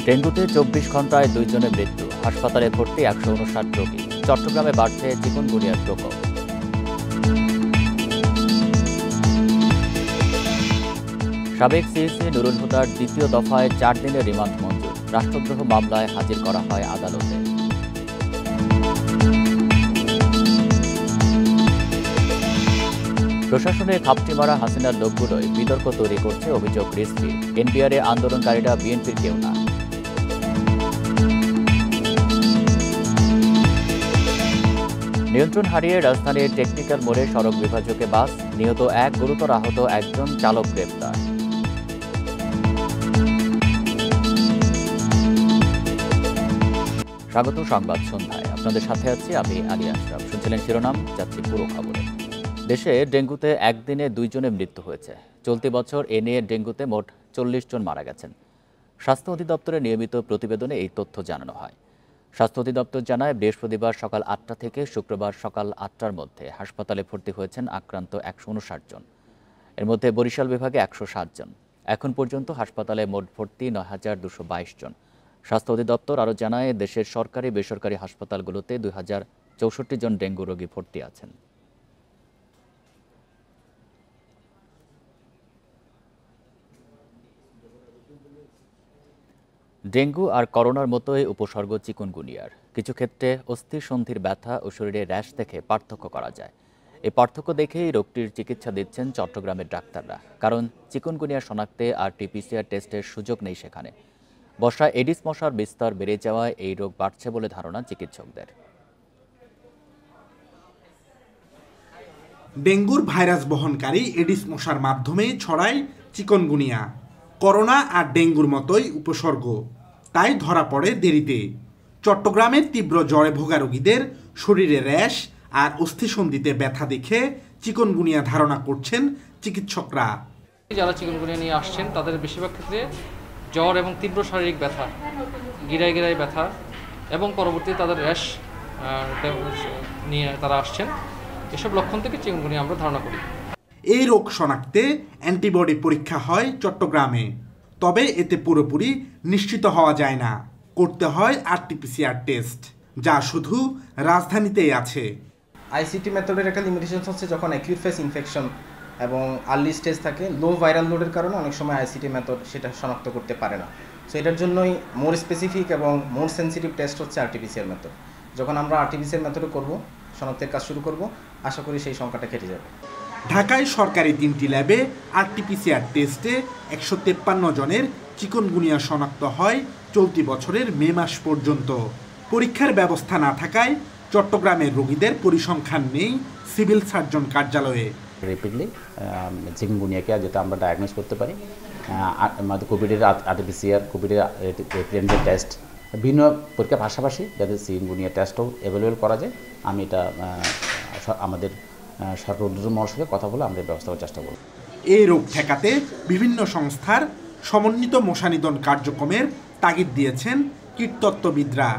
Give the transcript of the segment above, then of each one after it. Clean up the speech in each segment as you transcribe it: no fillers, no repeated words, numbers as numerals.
ডেঙ্গুতে ২৪ ঘন্টায় ২ জনের মৃত্যু, হাসপাতালে ভর্তি ১৫৯ রোগী। চট্টগ্রামে বাড়ছে চিকুনগুনিয়ার প্রকোপ। সাবেক সিইসি নুরুল হুদার দ্বিতীয় দফায় ৪ দিনের রিমান্ড মঞ্জুর। রাষ্ট্রদ্রোহ মামলায় হাজির করা হয় আদালতে। প্রশাসনে খাপটি মারা হাসিনার লোকগুলোই বিতর্ক তৈরি করছে অভিযোগ রিজভী। এনবিআরে আন্দোলনকারীরা বিএনপির কেউ না। নিয়ন্ত্রণ হারিয়ে রাজধানীর টেকনিক্যাল মোড়ে সড়ক বিভাজকে বাস, নিহত ১, গুরুতর আহত ১ জন, চালক গ্রেপ্তার। স্বাগত সংবাদ সন্ধ্যায়, আপনাদের সাথে আছি আমি আলী আশরাফ। শুনছিলেন শিরোনাম, যাচ্ছি পুরো খবরে। দেশে ডেঙ্গুতে একদিনে ২ জনের মৃত্যু হয়েছে। চলতি বছর এ নিয়ে ডেঙ্গুতে মোট ৪০ জন মারা গেছেন। স্বাস্থ্য অধিদপ্তরের নিয়মিত প্রতিবেদনে এই তথ্য জানানো হয়। স্বাস্থ্য অধিদপ্তর জানায়, বৃহস্পতিবার সকাল ৮টা থেকে শুক্রবার সকাল ৮টার মধ্যে হাসপাতালে ভর্তি হয়েছেন আক্রান্ত ১৫৯ জন। এর মধ্যে বরিশাল বিভাগে ১৬০ জন। এখন পর্যন্ত হাসপাতালে মোট ভর্তি ৯,২২২ জন। স্বাস্থ্য অধিদপ্তর আরও জানায়, দেশের সরকারি বেসরকারি হাসপাতালগুলোতে ২,০৬৪ জন ডেঙ্গু রোগী ভর্তি আছেন। ডেঙ্গু আর করোনার মতোই উপসর্গ চিকুনগুনিয়ার। কিছু ক্ষেত্রে অস্থিসন্ধির ব্যথা ও শরীরে র্যাশ দেখে পার্থক্য করা যায়। এই পার্থক্য দেখেই রোগটির চিকিৎসা দিচ্ছেন চট্টগ্রামের ডাক্তাররা। কারণ চিকুনগুনিয়া শনাক্তে আরটি-পিসিআর টেস্টের সুযোগ নেই সেখানে। বর্ষায় এডিস মশার বিস্তার বেড়ে যাওয়ায় এই রোগ বাড়ছে বলে ধারণা চিকিৎসকদের। ডেঙ্গুর ভাইরাস বহনকারী এডিস মশার মাধ্যমে ছড়ায় চিকুনগুনিয়া। করোনা আর ডেঙ্গুর মতোই উপসর্গ, তাই ধরা পড়ে দেরিতে। চট্টগ্রামের তীব্র জ্বরে ভোগা রোগীদের শরীরে র্যাশ আর অস্থিসন্ধিতে ব্যথা দেখে চিকুনগুনিয়া ধারণা করছেন চিকিৎসকরা। যারা চিকুনগুনিয়া নিয়ে আসছেন তাদের বেশিরভাগ ক্ষেত্রে জ্বর এবং তীব্র শারীরিক ব্যথা, গিরায় গিরায় ব্যথা এবং পরবর্তীতে তাদের র্যাশ নিয়ে তারা আসছেন। এসব লক্ষণ থেকে চিকুনগুনিয়া আমরা ধারণা করি। এই রোগ শনাক্তে অ্যান্টিবডি পরীক্ষা হয় চট্টগ্রামে, তবে এতে পুরোপুরি নিশ্চিত হওয়া যায় না। করতে হয় আরটি-পিসিআর টেস্ট, যা শুধু রাজধানীতেই আছে। আইসিটি মেথডের একটা লিমিটেশন হচ্ছে যখন অ্যাকিউট ফেস ইনফেকশন এবং আর্লি স্টেজ থাকে, লো ভাইরাল লোডের কারণে অনেক সময় আইসিটি মেথড সেটা শনাক্ত করতে পারে না। সো এটার জন্যই মোর স্পেসিফিক এবং মোর সেন্সিটিভ টেস্ট হচ্ছে আরটি-পিসিআর মেথড। যখন আমরা আরটি-পিসিআর মেথডে করব, শনাক্তের কাজ শুরু করব, আশা করি সেই সংখ্যাটা কেটে যাবে। ঢাকায় সরকারি 3টি ল্যাবে আরটি-পিসিআর টেস্টে ১৫৩ জনের চিকুনগুনিয়া শনাক্ত হয় চলতি বছরের মে মাস পর্যন্ত। পরীক্ষার ব্যবস্থা না থাকায় চট্টগ্রামের রোগীদের পরিসংখ্যান নেই সিভিল সার্জন কার্যালয়ে। রেপিডলি চিকুনগুনিয়াকে যাতে আমরা ডায়াগনোস করতে পারি, আমাদের কোভিডের আরটি-পিসিআর, কোভিডের রেপিডেন্টের টেস্ট, ভিন্ন পরীক্ষার পাশাপাশি যাতে চিকুনগুনিয়া টেস্টও অ্যাভেলেবেল করা যায়, আমি এটা আমাদের সরকার উদ্যোগ মহাসঙ্গে কথা বলে আমরা ব্যবস্থা করার চেষ্টা করব। এই রোগ ঠেকাতে বিভিন্ন সংস্থার সমন্বিত মশা নিধন কার্যক্রমের তাগিদ দিয়েছেন কীটতত্ত্ববিদরা।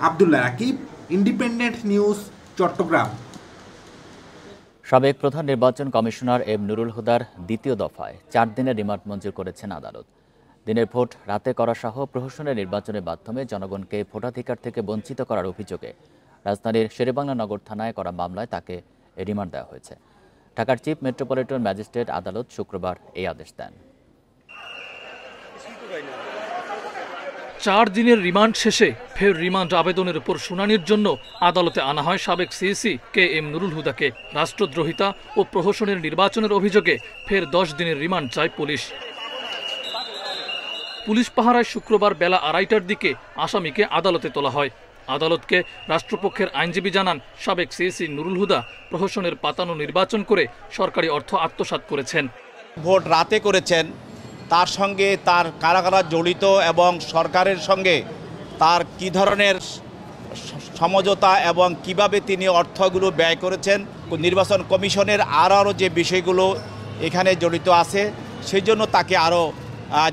Abdullah Rakib, independent news, Chattogram. সাবেক প্রধান নির্বাচন কমিশনার এম নুরুল হুদার দ্বিতীয় দফায় ৪ দিনের রিমান্ড মঞ্জুর করেছেন আদালত। দিনের ভোট রাতে করা সহ প্রহসনের নির্বাচনের মাধ্যমে জনগণকে ভোটাধিকার থেকে বঞ্চিত করার অভিযোগে রাজধানীর শেরেবাংলা নগর থানায় করা মামলায় তাকে রিমান্ড দেওয়া হয়েছে। ঢাকার চিফ মেট্রোপলিটন ম্যাজিস্ট্রেট আদালত শুক্রবার এই আদেশ দেন। ৪ দিনের রিমান্ড শেষে ফের রিমান্ড আবেদনের উপর শুনানির জন্য আদালতে আনা হয় সাবেক সিইসি কে এম নুরুল হুদাকে। রাষ্ট্রদ্রোহিতা ও প্রহসনের নির্বাচনের অভিযোগে ফের ১০ দিনের রিমান্ড চায় পুলিশ। পুলিশ পাহারায় শুক্রবার বেলা ২:৩০টার দিকে আসামিকে আদালতে তোলা হয়। আদালতকে রাষ্ট্রপক্ষের আইনজীবী জানান, সাবেক সিইসি নুরুল হুদা প্রহসনের পাতানো নির্বাচন করে সরকারি অর্থ আত্মসাৎ করেছেন। ভোট রাতে করেছেন, তার সঙ্গে তার কারা কারা জড়িত এবং সরকারের সঙ্গে তার কি ধরনের সমঝোতা এবং কিভাবে তিনি অর্থগুলো ব্যয় করেছেন, নির্বাচন কমিশনের আরও যে বিষয়গুলো এখানে জড়িত আছে, সেই জন্য তাকে আরও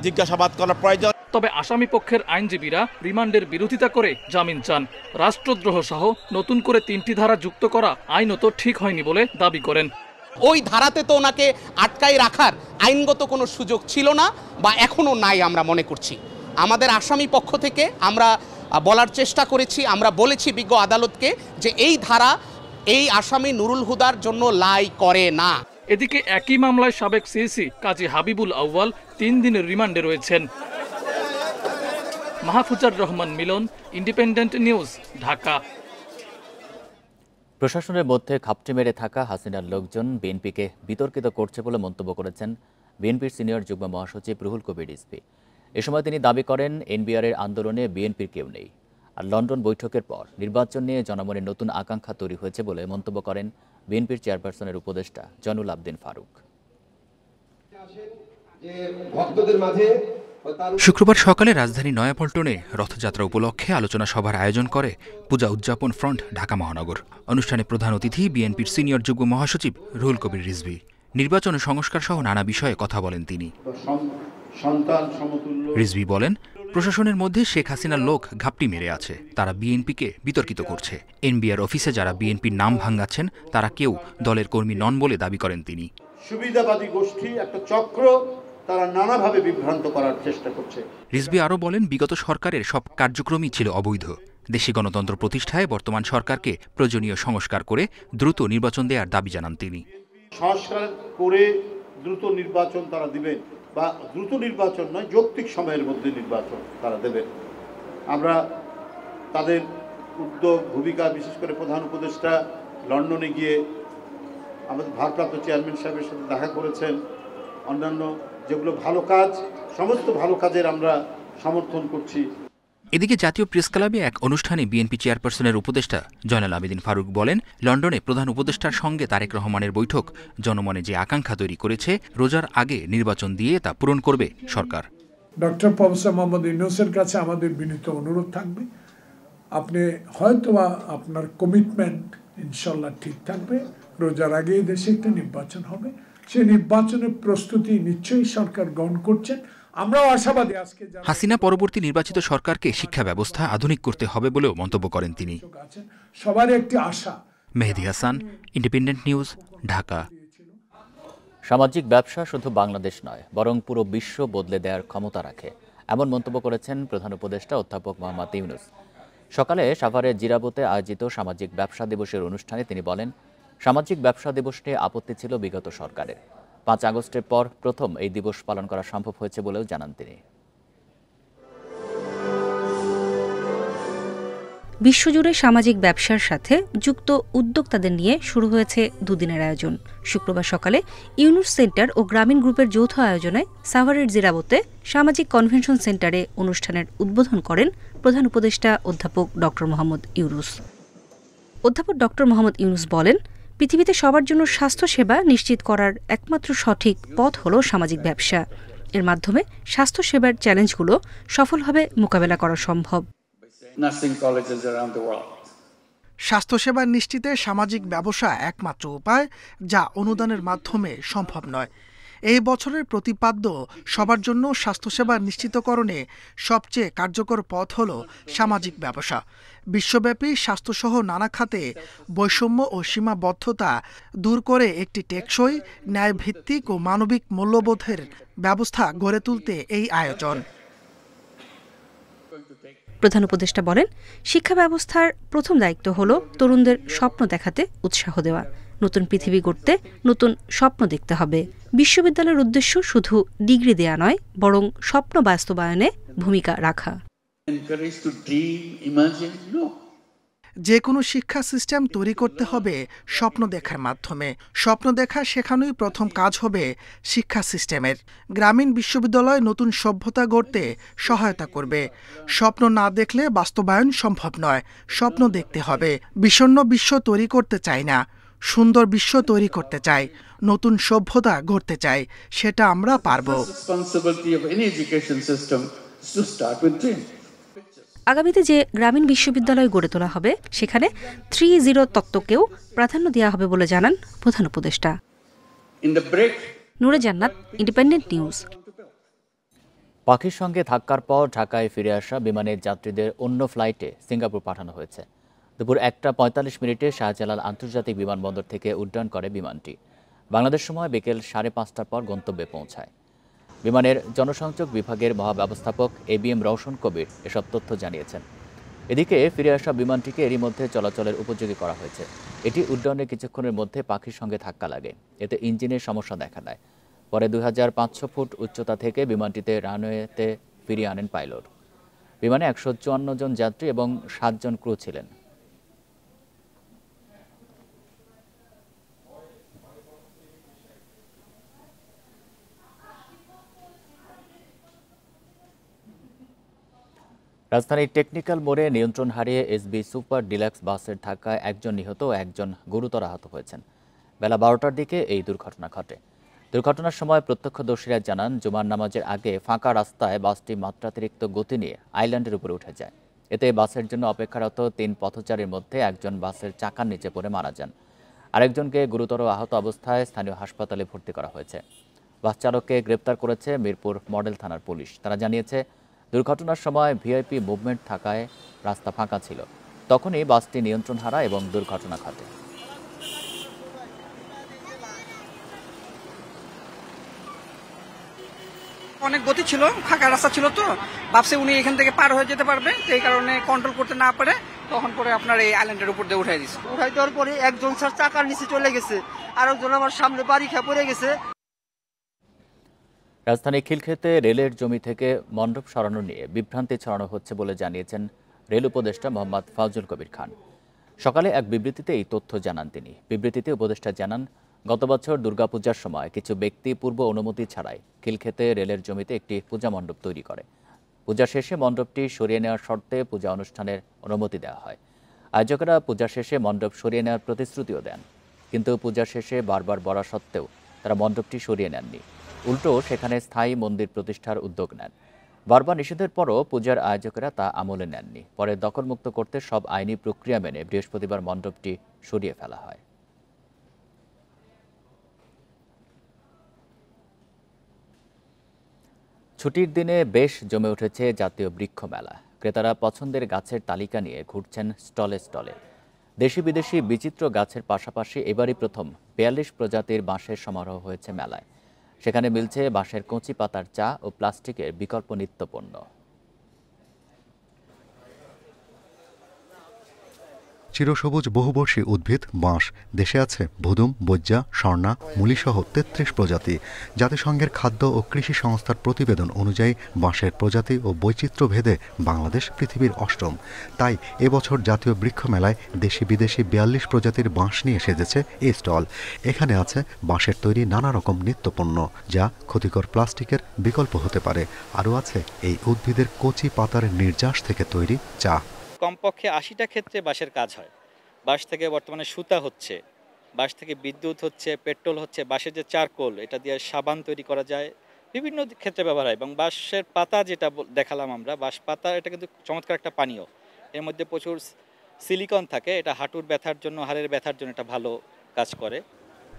জিজ্ঞাসাবাদ করা প্রয়োজন। তবে আসামি পক্ষের আইনজীবীরা রিমান্ডের বিরোধিতা করে জামিন চান। রাষ্ট্রদ্রোহ সহ নতুন করে ৩টি ধারা যুক্ত করা আইনত ঠিক হয়নি বলে দাবি করেন। ওই ধারাতে তো ওনাকে আটকায় রাখার আইনগত কোনো সুযোগ ছিল না বা এখনও নাই আমরা মনে করছি। আমাদের আসামি পক্ষ থেকে আমরা বলার চেষ্টা করেছি, আমরা বলেছি বিজ্ঞ আদালতকে যে এই ধারা এই আসামি নুরুল হুদার জন্য লাই করে না। এদিকে একই মামলায় সাবেক সিএসি কাজী হাবিবুল আউয়াল 3 দিনের রিমান্ডে রয়েছেন। মাহফুজার রহমান মিলন, ইন্ডিপেন্ডেন্ট নিউজ, ঢাকা। প্রশাসনের মধ্যে খাপটি মেরে থাকা হাসিনার লোকজন বিএনপিকে বিতর্কিত করছে বলে মন্তব্য করেছেন বিএনপির সিনিয়র যুগ্ম মহাসচিব রুহুল কবির রিজভী। এ সময় তিনি দাবি করেন এনবিআরের আন্দোলনে বিএনপির কেউ নেই। আর লন্ডন বৈঠকের পর নির্বাচন নিয়ে জনমনের নতুন আকাঙ্ক্ষা তৈরি হয়েছে বলে মন্তব্য করেন বিএনপির চেয়ারপারসনের উপদেষ্টা জয়নুল আবদিন ফারুক। শুক্রবার সকালে রাজধানী নয়াপল্টনে রথযাত্রা উপলক্ষে আলোচনা সভার আয়োজন করে পূজা উদযাপন ফ্রন্ট ঢাকা মহানগর। অনুষ্ঠানে প্রধান অতিথি বিএনপির সিনিয়র যুগ্ম মহাসচিব রুহুল কবির রিজভী। নির্বাচন সংস্কার সহ নানা বিষয়ে কথা বলেন তিনি। রিজভী বলেন, প্রশাসনের মধ্যে শেখ হাসিনার লোক ঘাপটি মেরে আছে, তারা বিএনপিকে বিতর্কিত করছে। এনবিআর অফিসে যারা বিএনপির নাম ভাঙাচ্ছেন তারা কেউ দলের কর্মী নন বলে দাবি করেন তিনি। সুবিধাবাদী গোষ্ঠী একটা চক্র, তারা নানাভাবে বিভ্রান্ত করার চেষ্টা করছে। রিজভী আরও বলেন, বিগত সরকারের সব কার্যক্রমই ছিল অবৈধ। দেশে গণতন্ত্র প্রতিষ্ঠায় বর্তমান সরকারকে প্রয়োজনীয় সংস্কার করে দ্রুত নির্বাচন দেওয়ার দাবি জানান তিনি। সংস্কার করে দ্রুত নির্বাচন তারা দিবেন, বা দ্রুত নির্বাচন নয়, যৌক্তিক সময়ের মধ্যে নির্বাচন তারা দেবেন। আমরা তাদের উদ্যোগ, ভূমিকা, বিশেষ করে প্রধান উপদেষ্টা লন্ডনে গিয়ে আমাদের ভারপ্রাপ্ত চেয়ারম্যান সাহেবের সাথে দেখা করেছেন। অন্যান্য যেগুলো ভালো কাজ, সমস্ত ভালো কাজের আমরা সমর্থন করছি। এদিকে জাতীয় প্রেস ক্লাবে এক অনুষ্ঠানে বিএনপি চেয়ারপারসনের উপদেষ্টা জয়নুল আবেদিন ফারুক বলেন, লন্ডনে প্রধান উপদেষ্টার সঙ্গে তারেক রহমানের বৈঠক জনমনে যে আকাঙ্ক্ষা তৈরি করেছে, রোজার আগে নির্বাচন দিয়ে তা পূরণ করবে সরকার। ডক্টর প্রফেসর মোহাম্মদ ইউনূসের কাছে আমাদের বিনীত অনুরোধ থাকবে, আপনি হয়তোবা আপনার কমিটমেন্ট ইনশাল্লাহ ঠিক থাকবে, রোজার আগে দেশে একটা নির্বাচন হবে, সেই নির্বাচনের প্রস্তুতি নিশ্চয়ই সরকার গ্রহণ করছেন। আমরাও আশাবাদী আজকে হাসিনা পরবর্তী নির্বাচিত সরকারকে শিক্ষা ব্যবস্থা আধুনিক করতে হবে বলেও মন্তব্য করেন তিনি। সবার একটি আশা। Mehedi Hasan, independent News, Dhaka. সামাজিক ব্যবসা শুধু বাংলাদেশ নয়, বরং পুরো বিশ্ব বদলে দেওয়ার ক্ষমতা রাখে, এমন মন্তব্য করেছেন প্রধান উপদেষ্টা অধ্যাপক মোহাম্মদ ইউনূস। সকালে সাভারের জিরাবোতে আয়োজিত সামাজিক ব্যবসা দিবসের অনুষ্ঠানে তিনি বলেন, সামাজিক ব্যবসা দিবস নিয়ে আপত্তি ছিল বিগত সরকারের। 5 আগস্টের পর প্রথম এই দিবস পালন করা সম্ভব হয়েছে বলেও জানান তিনি। বিশ্বজুড়ে সামাজিক ব্যবসার সাথে যুক্ত উদ্যোক্তাদের নিয়ে শুরু হয়েছে দুদিনের আয়োজন। শুক্রবার সকালে ইউনুস সেন্টার ও গ্রামীণ গ্রুপের যৌথ আয়োজনে সাভারের জিরাবোতে সামাজিক কনভেনশন সেন্টারে অনুষ্ঠানের উদ্বোধন করেন প্রধান উপদেষ্টা অধ্যাপক ড. মোহাম্মদ ইউনূস। অধ্যাপক ড. মোহাম্মদ ইউনূস বলেন, পৃথিবীতে সবার জন্য স্বাস্থ্যসেবা নিশ্চিত করার একমাত্র সঠিক পথ হল সামাজিক ব্যবসা। এর মাধ্যমে স্বাস্থ্যসেবার চ্যালেঞ্জগুলো সফলভাবে মোকাবেলা করা সম্ভব। স্বাস্থ্যসেবা নিশ্চিতে সামাজিক ব্যবসা একমাত্র উপায়, যা অনুদানের মাধ্যমে সম্ভব নয়। এই বছরের প্রতিপাদ্য সবার জন্য স্বাস্থ্যসেবা নিশ্চিতকরণে সবচেয়ে কার্যকর পথ হল সামাজিক ব্যবসা। বিশ্বব্যাপী স্বাস্থ্যসহ নানা খাতে বৈষম্য ও সীমাবদ্ধতা দূর করে একটি টেকসই, ন্যায়ভিত্তিক ও মানবিক মূল্যবোধের ব্যবস্থা গড়ে তুলতে এই আয়োজন। প্রধান উপদেষ্টা বলেন, শিক্ষা ব্যবস্থার প্রথম দায়িত্ব হল তরুণদের স্বপ্ন দেখাতে উৎসাহ দেওয়া। নতুন পৃথিবী গড়তে নতুন স্বপ্ন দেখতে হবে। বিশ্ববিদ্যালয়ের উদ্দেশ্য শুধু ডিগ্রি দেয়া নয়, বরং স্বপ্ন বাস্তবায়নে ভূমিকা রাখা। যে কোনো শিক্ষা সিস্টেম তৈরি করতে হবে স্বপ্ন দেখার মাধ্যমে। স্বপ্ন দেখা শেখানোই প্রথম কাজ হবে শিক্ষা সিস্টেমের। গ্রামীণ বিশ্ববিদ্যালয় নতুন সভ্যতা গড়তে সহায়তা করবে। স্বপ্ন না দেখলে বাস্তবায়ন সম্ভব নয়, স্বপ্ন দেখতে হবে। বিষণ্ণ বিশ্ব তৈরি করতে চাই না, সুন্দর বিশ্ব তৈরি করতে চাই, নতুন সভ্যতা গড়তে চাই, সেটা আমরা পারব। আগামীতে যে গ্রামীণ বিশ্ববিদ্যালয় গড়ে তোলা হবে, সেখানে 3-0 তত্ত্বকেও প্রাধান্য দেওয়া হবে বলে জানান প্রধান উপদেষ্টা। নূরে জান্নাত, ইন্ডিপেন্ডেন্ট নিউজ। পাখির সঙ্গে ধাক্কার পর ঢাকায় ফিরে আসা বিমানের যাত্রীদের অন্য ফ্লাইটে সিঙ্গাপুর পাঠানো হয়েছে। দুপুর 1টা 45 মিনিটে শাহজালাল আন্তর্জাতিক বিমানবন্দর থেকে উড্ডয়ন করে বিমানটি। বাংলাদেশ সময় বিকেল 5:30টার পর গন্তব্যে পৌঁছায়। বিমানের জনসংযোগ বিভাগের মহাব্যবস্থাপক ABM রওশন কবির এসব তথ্য জানিয়েছেন। এদিকে ফিরে আসা বিমানটিকে এরই মধ্যে চলাচলের উপযোগী করা হয়েছে। এটি উড্ডয়নের কিছুক্ষণের মধ্যে পাখির সঙ্গে ধাক্কা লাগে, এতে ইঞ্জিনের সমস্যা দেখা দেয়। পরে 2500 ফুট উচ্চতা থেকে বিমানটিতে রানওয়েতে ফিরিয়ে আনেন পাইলট। বিমানে 154 জন যাত্রী এবং 7 জন ক্রু ছিলেন। রাজধানীর টেকনিক্যাল মোড়ে নিয়ন্ত্রণ হারিয়ে SB সুপার ডিলাক্স বাসের ধাক্কায় একজন নিহত ও একজন গুরুতর আহত হয়েছেন। বেলা 12টার দিকে এই দুর্ঘটনা ঘটে। দুর্ঘটনার সময় প্রত্যক্ষদর্শীরা জানান, জুমার নামাজের আগে ফাঁকা রাস্তায় বাসটি মাত্রাতিরিক্ত গতি নিয়ে আইল্যান্ডের উপরে উঠে যায়। এতে বাসের জন্য অপেক্ষারত 3 পথচারীর মধ্যে একজন বাসের চাকার নিচে পড়ে মারা যান। আরেকজনকে গুরুতর আহত অবস্থায় স্থানীয় হাসপাতালে ভর্তি করা হয়েছে। বাস চালককে গ্রেপ্তার করেছে মিরপুর মডেল থানার পুলিশ। তারা জানিয়েছে, দুর্ঘটনার সময় VIP মুভমেন্ট থাকায় রাস্তা ফাঁকা ছিল। তখনই বাসটি নিয়ন্ত্রণ হারায় এবং দুর্ঘটনা ঘটে। অনেক গতি ছিল, ফাঁকা রাস্তা ছিল, তো ভাবছে উনি এখান থেকে পার হয়ে যেতে পারবে, সেই কারণে কন্ট্রোল করতে না পারে তখন পরে আপনার এই আইল্যান্ডের উপর দিয়ে উঠাই দিচ্ছে। উঠাই দেওয়ার পরে একজন স্যার চাকার নিচে চলে গেছে, আরেকজন আমার সামনে বাড়ি খেয়ে পড়ে গেছে। রাজধানী খিলক্ষেতে রেলের জমি থেকে মণ্ডপ সরানো নিয়ে বিভ্রান্তি ছড়ানো হচ্ছে বলে জানিয়েছেন রেল উপদেষ্টা মোহাম্মদ ফাউজুল কবির খান। সকালে এক বিবৃতিতে এই তথ্য জানান তিনি। বিবৃতিতে উপদেষ্টা জানান, গত বছর দুর্গাপূজার সময় কিছু ব্যক্তি পূর্ব অনুমতি ছাড়াই খিলক্ষেতে রেলের জমিতে একটি পূজা মণ্ডপ তৈরি করে। পূজা শেষে মণ্ডপটি সরিয়ে নেওয়ার শর্তে পূজা অনুষ্ঠানের অনুমতি দেওয়া হয়। আয়োজকেরা পূজা শেষে মণ্ডপ সরিয়ে নেওয়ার প্রতিশ্রুতিও দেন, কিন্তু পূজা শেষে বারবার বলা সত্ত্বেও তারা মণ্ডপটি সরিয়ে নেননি। উল্টো সেখানে স্থায়ী মন্দির প্রতিষ্ঠার উদ্যোগ নেন। বারবার নিষেধের পরও পূজার আয়োজকেরা তা আমলে নেননি। পরে দখলমুক্ত করতে সব আইনি প্রক্রিয়া মেনে বৃহস্পতিবার মণ্ডপটি সরিয়ে ফেলা হয়। ছুটির দিনে বেশ জমে উঠেছে জাতীয় বৃক্ষ মেলা। ক্রেতারা পছন্দের গাছের তালিকা নিয়ে ঘুরছেন স্টলে স্টলে। দেশি বিদেশি বিচিত্র গাছের পাশাপাশি এবারই প্রথম 42 প্রজাতির বাঁশের সমারোহ হয়েছে মেলায়। সেখানে মিলছে বাঁশের কচি পাতার চা ও প্লাস্টিকের বিকল্প নিত্যপণ্য। চিরসবুজ বহুবর্ষী উদ্ভিদ বাঁশ। দেশে আছে ভুদুম, বৈজ্যা, স্বর্ণা, মুলিসহ 33 প্রজাতি। জাতিসংঘের খাদ্য ও কৃষি সংস্থার প্রতিবেদন অনুযায়ী বাঁশের প্রজাতি ও বৈচিত্র্য ভেদে বাংলাদেশ পৃথিবীর 8ম। তাই এবছর জাতীয় বৃক্ষ মেলায় দেশি বিদেশি 42 প্রজাতির বাঁশ নিয়ে সেজেছে এই স্টল। এখানে আছে বাঁশের তৈরি নানা রকম নিত্যপণ্য, যা ক্ষতিকর প্লাস্টিকের বিকল্প হতে পারে। আরও আছে এই উদ্ভিদের কচি পাতার নির্যাস থেকে তৈরি চা। কমপক্ষে 80টা ক্ষেত্রে বাঁশের কাজ হয়। বাঁশ থেকে বর্তমানে সুতা হচ্ছে, বাঁশ থেকে বিদ্যুৎ হচ্ছে, পেট্রোল হচ্ছে, বাঁশের যে চারকোল এটা দিয়ে সাবান তৈরি করা যায়, বিভিন্ন ক্ষেত্রে ব্যবহার হয়। এবং বাঁশের পাতা যেটা দেখালাম আমরা, বাঁশ পাতা এটা কিন্তু চমৎকার একটা পানীয়। এর মধ্যে প্রচুর সিলিকন থাকে, এটা হাঁটুর ব্যথার জন্য, হাড়ের ব্যথার জন্য এটা ভালো কাজ করে।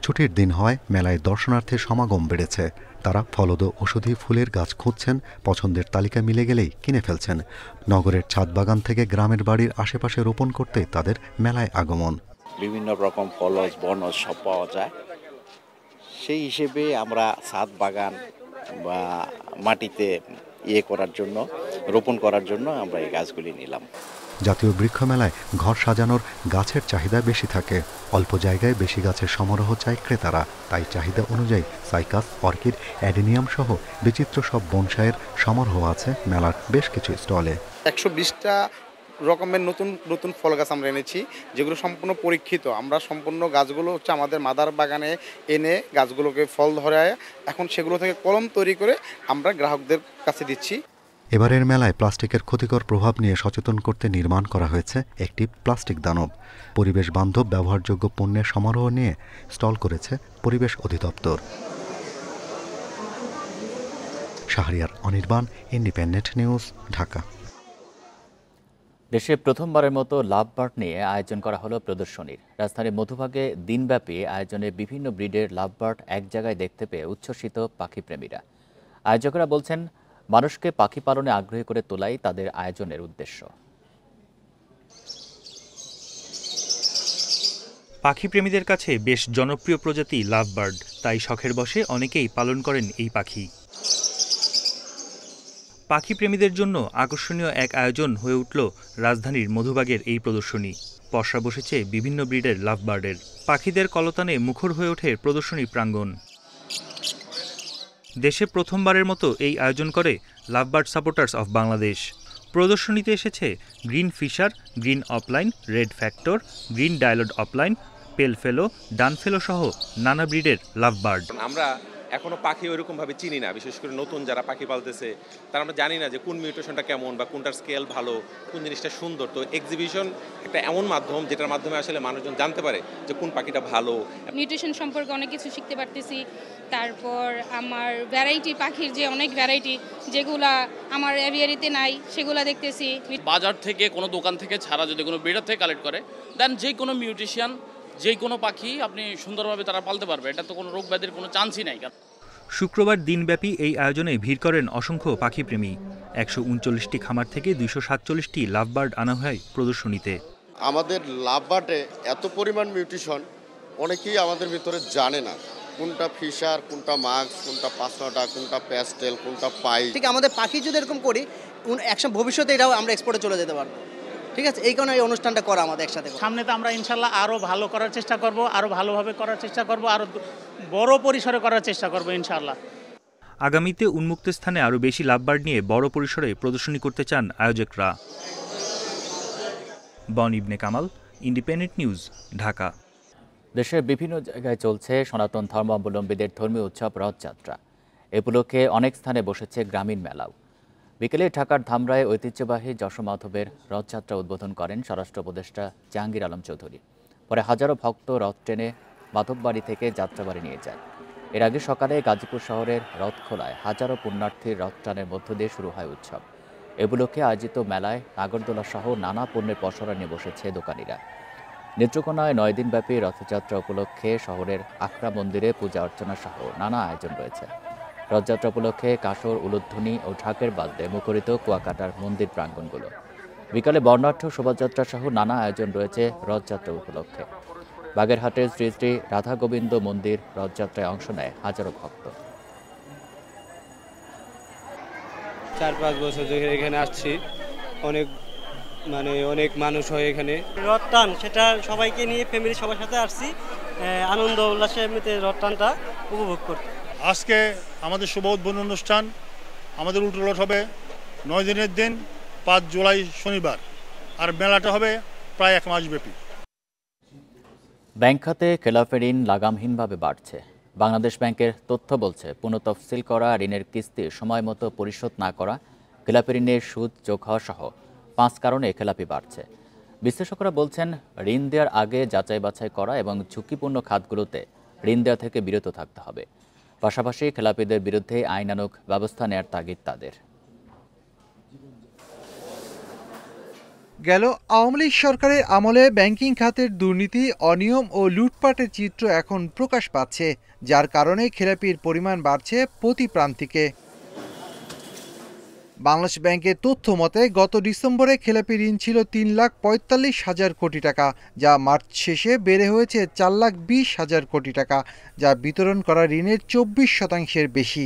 ছুটির দিন হয়, মেলায় দর্শনার্থীর সমাগম বেড়েছে। তারা ফলদ ঔষধি ফুলের গাছ খুঁজছেন, পছন্দের তালিকা মিলে গেলেই কিনে ফেলছেন। নগরের ছাদ বাগান থেকে গ্রামের বাড়ির আশেপাশে রোপণ করতে তাদের মেলায় আগমন। বিভিন্ন রকম ফলজ বনজ সব পাওয়া যায়। সেই হিসেবে আমরা ছাদ বাগান বা মাটিতে করার জন্য, রোপণ করার জন্য আমরা এই গাছগুলি নিলাম। জাতীয় বৃক্ষ মেলায় ঘর সাজানোর গাছের চাহিদা বেশি থাকে। অল্প জায়গায় বেশি গাছের সমারোহ চায় ক্রেতারা। তাই চাহিদা অনুযায়ী সাইকাস, অর্কিড, অ্যাডেনিয়াম সহ বিচিত্র সব বনসাইয়ের সমারোহ আছে মেলার বেশ কিছু স্টলে। 120টা রকমের নতুন নতুন ফল গাছ আমরা এনেছি, যেগুলো সম্পূর্ণ পরীক্ষিত। আমরা সম্পূর্ণ গাছগুলো হচ্ছে আমাদের মাদার বাগানে এনে গাছগুলোকে ফল ধরায় এখন সেগুলো থেকে কলম তৈরি করে আমরা গ্রাহকদের কাছে দিচ্ছি। এবারের মেলায় প্লাস্টিকের ক্ষতিকর প্রভাব নিয়ে সচেতন করতে নির্মাণ করা হয়েছে একটি প্লাস্টিক দানব। পরিবেশ বান্ধব ব্যবহারযোগ্য পণ্যের সমারোহ নিয়ে স্টল করেছে পরিবেশ অধিদপ্তর। Shahriar Anirban, independent News, Dhaka. দেশে প্রথমবারের মতো লাভ বার্ড নিয়ে আয়োজন করা হলো প্রদর্শনীর। রাজধানীর মধুবাগে দিনব্যাপী আয়োজনে বিভিন্ন ব্রিডের লাভ বার্ড এক জায়গায় দেখতে পেয়ে উচ্ছ্বসিত পাখিপ্রেমীরা। আয়োজকেরা বলছেন, মানুষকে পাখি পালনে আগ্রহী করে তোলাই তাদের আয়োজনের উদ্দেশ্য। পাখি প্রেমীদের কাছে বেশ জনপ্রিয় প্রজাতি লাভ বার্ড, তাই শখের বশে অনেকেই পালন করেন এই পাখি। পাখি প্রেমীদের জন্য আকর্ষণীয় এক আয়োজন হয়ে উঠল রাজধানীর মধুবাগের এই প্রদর্শনী। পসরা বসেছে বিভিন্ন ব্রিডের লাভ বার্ডের। পাখিদের কলতানে মুখর হয়ে ওঠে প্রদর্শনী প্রাঙ্গণ। দেশে প্রথমবারের মতো এই আয়োজন করে love bird supporters of Bangladesh. প্রদর্শনীতে এসেছে green fisher, green opaline, red factor, green dilute opaline, pale fallow, ডান ফেলো সহ নানা ব্রিডের লাভ বার্ড। আমরা এখনো পাখি ওইরকম ভাবে চিনি না, বিশেষ করে নতুন যারা পাখি পালতেছে তারা আমরা জানি না যে কোন মিউটেশনটা কেমন বা কোনটার স্কেল ভালো, কোন জিনিসটা সুন্দর। তো এক্সিবিশন একটা এমন মাধ্যম যেটার মাধ্যমে আসলে মানুষজন জানতে পারে যে কোন পাখিটা ভালো। মিউটেশন সম্পর্কে অনেক কিছু শিখতে পারতেছি। তারপর আমার ভ্যারাইটি, পাখির যে অনেক ভ্যারাইটি যেগুলা আমার এভিয়ারিতে নাই সেগুলা দেখতেছি। বাজার থেকে কোনো দোকান থেকে ছাড়া যদি কোনো ব্রিডার থেকে কালেক্ট করে দেন যে কোনো মিউটেশন যে কোনো পাখি আপনি সুন্দরভাবে তারা পালতে পারবে, এটা তো কোনো রোগ ব্যাধির কোনো চান্সই নাই। শুক্রবার দিনব্যাপী এই আয়োজনে ভিড় করেন অসংখ্য পাখিপ্রেমী। 139টি খামার থেকে 247টি লাভ বার্ড আনা হয় প্রদর্শনীতে। আমাদের লাভ বার্ডে এত পরিমাণ মিউটেশন অনেকেই আমাদের ভিতরে জানে না, কোনটা ফিশার, কোনটা মাস্ক, কোনটা পাঁচনটা, কোনটা প্যাস্টেল, কোনটা পাই। ঠিক আমাদের পাখি যদি এরকম করি একসময় ভবিষ্যতে এটাও আমরা এক্সপোর্টে চলে যেতে পারবো। ঠিক আছে, এই কারণে এই অনুষ্ঠানটা করা আমাদের একসাথে। সামনে তো আমরা ইনশাল্লাহ আরও ভালো করার চেষ্টা করব, আরও ভালোভাবে করার চেষ্টা করব, আরও বড় পরিসরে করার চেষ্টা করব ইনশাল্লাহ। আগামীতে উন্মুক্ত স্থানে আরও বেশি লাভ বার্ড নিয়ে বড় পরিসরে প্রদর্শনী করতে চান আয়োজকরা। বন ইবনে কামাল, ইন্ডিপেন্ডেন্ট নিউজ, ঢাকা। দেশের বিভিন্ন জায়গায় চলছে সনাতন ধর্মাবলম্বীদের ধর্মীয় উৎসব রথযাত্রা। এ উপলক্ষে অনেক স্থানে বসেছে গ্রামীণ মেলাও। বিকেলে ঢাকার ধামরায় ঐতিহ্যবাহী যশোমাধবের রথযাত্রা উদ্বোধন করেন স্বরাষ্ট্র উপদেষ্টা জাহাঙ্গীর আলম চৌধুরী। পরে হাজারো ভক্ত রথ টেনে মাধববাড়ি থেকে যাত্রাবাড়ি নিয়ে যায়। এর আগে সকালে গাজীপুর শহরের রথখোলায় হাজারো পুণ্যার্থীর রথটানের মধ্য দিয়ে শুরু হয় উৎসব। এ উপলক্ষে আয়োজিত মেলায় নাগরদোলা সহ নানা পণ্যের পসরা নিয়ে বসেছে দোকানিরা। নেত্রকোনায় 9 দিনব্যাপী রথযাত্রা উপলক্ষে শহরের আখড়া মন্দিরে পূজা অর্চনা সহ নানা আয়োজন রয়েছে। রথযাত্রা উপলক্ষে কাসর, উলুধ্বনি ও ঢাকের বাদ্যে মুখরিত কুয়াকাটার মন্দির প্রাঙ্গণগুলো। বিকালে বর্ণাঢ্য শোভাযাত্রা সহ নানা আয়োজন রয়েছে রথযাত্রা উপলক্ষে। বাগেরহাটের শ্রী শ্রী রাধা গোবিন্দ মন্দির রথযাত্রায় অংশ নেয় হাজারো ভক্ত। 4-5 বছর ধরে এখানে আসছি, অনেক মানুষ হয় এখানে। রথ টান সেটা সবাইকে নিয়ে ফ্যামিলি সবার সাথে আসছি, আনন্দ উল্লাসে এমনিতে রথ টানটা উপভোগ করতে। আজকে আমাদের শুভ উদ্বোধন অনুষ্ঠান। আমাদের উল্টোলট হবে 9 দিনের দিন 5 জুলাই শনিবার, আর মেলাটা হবে প্রায় 1 মাস ব্যাপী। ব্যাংক খাতে খেলাপি ঋণ লাগামহীনভাবে বাড়ছে। বাংলাদেশ ব্যাংকের তথ্য বলছে, পুনঃতফসিল করা ঋণের কিস্তি সময় মতো পরিশোধ না করা, খেলাপি ঋণের সুদ যোগ হওয়া সহ 5 কারণে খেলাপি বাড়ছে। বিশ্লেষকরা বলছেন, ঋণ দেওয়ার আগে যাচাই বাছাই করা এবং ঝুঁকিপূর্ণ খাতগুলোতে ঋণ দেওয়া থেকে বিরত থাকতে হবে। পাশাপাশি খেলাপিদের বিরুদ্ধে আইনানুগ ব্যবস্থা নেওয়ার তাগিদ তাদের। গেল আওয়ামী লীগ সরকারের আমলে ব্যাংকিং খাতের দুর্নীতি, অনিয়ম ও লুটপাটের চিত্র এখন প্রকাশ পাচ্ছে, যার কারণে খেলাপির পরিমাণ বাড়ছে প্রতি প্রান্তিকে। বাংলাদেশ ব্যাংকের তথ্য মতে গত ডিসেম্বরে খেলাপি ঋণ ছিল 3,45,000 কোটি টাকা, যা মার্চ শেষে বেড়ে হয়েছে 4,20,000 কোটি টাকা, যা বিতরণ করা ঋণের 24% বেশি।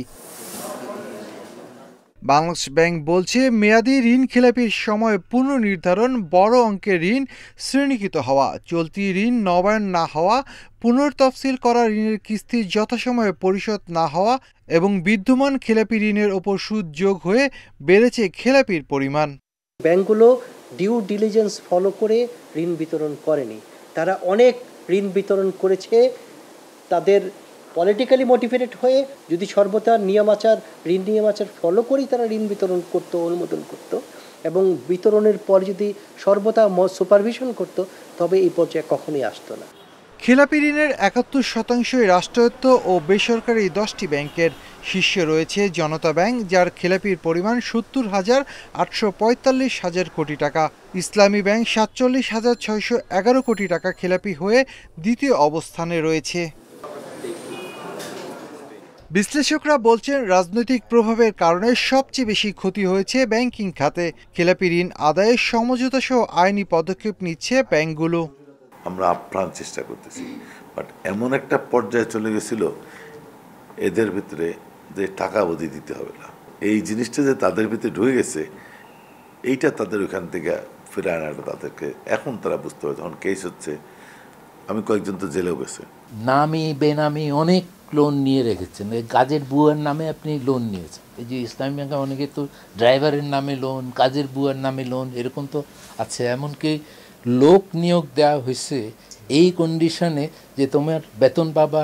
বাংলাদেশ ব্যাংক বলছে, মেয়াদি ঋণ খেলাপির সময় পুনর্নির্ধারণ, বড় অঙ্কের ঋণ শ্রেণীকৃত হওয়া, চলতি ঋণ নবায়ন না হওয়া, পুনর্তফসিল করা ঋণের কিস্তি যথাসময়ে পরিশোধ না হওয়া এবং বিদ্যমান খেলাপি ঋণের ওপর সুদ যোগ হয়ে বেড়েছে খেলাপির পরিমাণ। ব্যাংকগুলো ডিউ ডিলিজেন্স ফলো করে ঋণ বিতরণ করেনি। তারা অনেক ঋণ বিতরণ করেছে তাদের পলিটিক্যালি মোটিভেটেড হয়ে, যদি সর্বদা ঋণ নিয়মাচার ফলো করেই তারা ঋণ বিতরণ করতো, অনুমোদন করতো এবং বিতরণের পর যদি সর্বদা সুপারভিশন করতো, তবে এই পর্যায়ে কখনোই আসতো না। খেলাপি ঋণের 71% রাষ্ট্রায়ত্ত ও বেসরকারি 10টি ব্যাংকের। শীর্ষে রয়েছে জনতা ব্যাংক, যার খেলাপির পরিমাণ 70,845,000 কোটি টাকা। ইসলামী ব্যাংক 47,611 কোটি টাকা খেলাপি হয়ে দ্বিতীয় অবস্থানে রয়েছে। বিশ্লেষকরা বলছেন, রাজনৈতিক প্রভাবের কারণে সবচেয়ে বেশি ক্ষতি হয়েছে ব্যাংকিং খাতে। খেলাপি ঋণ আদায়ের সমঝোতা সহ আইনি পদক্ষেপ নিচ্ছে ব্যাংকগুলো। আমরা আপ্রাণ চেষ্টা করতেছি, বাট এমন একটা পর্যায়ে চলে গেছিল এদের ভিতরে যে টাকা অবধি দিতে হবে না, এই জিনিসটা যে তাদের ভিতরে ঢুকে গেছে, এইটা তাদের ওইখান থেকে ফিরে আনাটা তাদেরকে এখন তারা বুঝতে হবে। তখন কেস হচ্ছে, আমি কয়েকজন তো জেলেও গেছে। নামি বেনামি অনেক লোন নিয়ে রেখেছেন, কাজের বুয়ার নামে আপনি লোন নিয়েছেন। এই যে ইসলামী ব্যাংকে অনেকে তো ড্রাইভারের নামে লোন, কাজের বুয়ার নামে লোন, এরকম তো আছে। এমনকি লোক নিয়োগ দেওয়া হয়েছে এই কন্ডিশনে যে তোমার বেতন পাবা,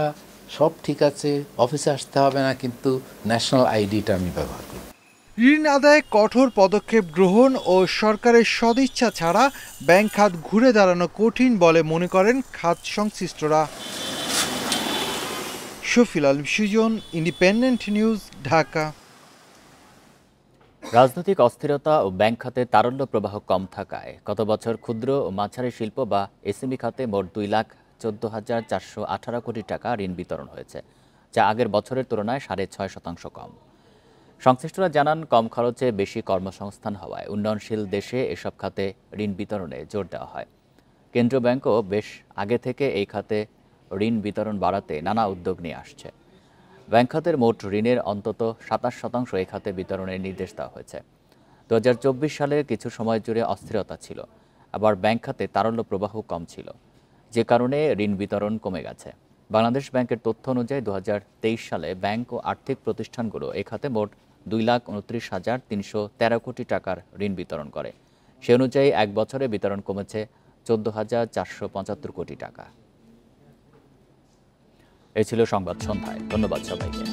সব ঠিক আছে, অফিসে আসতে হবে না, কিন্তু ন্যাশনাল আইডিটা আমি ব্যবহার করি। ঋণ আদায়ে কঠোর পদক্ষেপ গ্রহণ ও সরকারের সদিচ্ছা ছাড়া ব্যাংক খাত ঘুরে দাঁড়ানো কঠিন বলে মনে করেন খাত সংশ্লিষ্টরা। Shafil Alam Sujan, Independent News, Dhaka. রাজনৈতিক অস্থিরতা ও ব্যাংক খাতে তারল্য প্রবাহ কম থাকায় গত বছর ক্ষুদ্র ও মাঝারি শিল্প বা এসএমই খাতে মোট 2,14,418 কোটি টাকা ঋণ বিতরণ হয়েছে, যা আগের বছরের তুলনায় 6.5% কম। সংশ্লিষ্টরা জানান, কম খরচে বেশি কর্মসংস্থান হওয়ায় উন্নয়নশীল দেশে এসব খাতে ঋণ বিতরণে জোর দেওয়া হয়। কেন্দ্রীয় ব্যাংকও বেশ আগে থেকে এই খাতে ঋণ বিতরণ বাড়াতে নানা উদ্যোগ নিয়ে আসছে। ব্যাংক খাতের মোট ঋণের অন্তত 27% এই খাতে বিতরণের নির্দেশ দেওয়া হয়েছে। 2024 সালে কিছু সময় জুড়ে অস্থিরতা ছিল, আবার ব্যাংক খাতে তারল্য প্রবাহ কম ছিল, যে কারণে ঋণ বিতরণ কমে গেছে। বাংলাদেশ ব্যাংকের তথ্য অনুযায়ী 2023 সালে ব্যাংক ও আর্থিক প্রতিষ্ঠানগুলো এ খাতে মোট 2,29,313 কোটি টাকার ঋণ বিতরণ করে। সে অনুযায়ী এক বছরে বিতরণ কমেছে 14,475 কোটি টাকা। এই ছিল সংবাদ সন্ধ্যায়। ধন্যবাদ সবাইকে।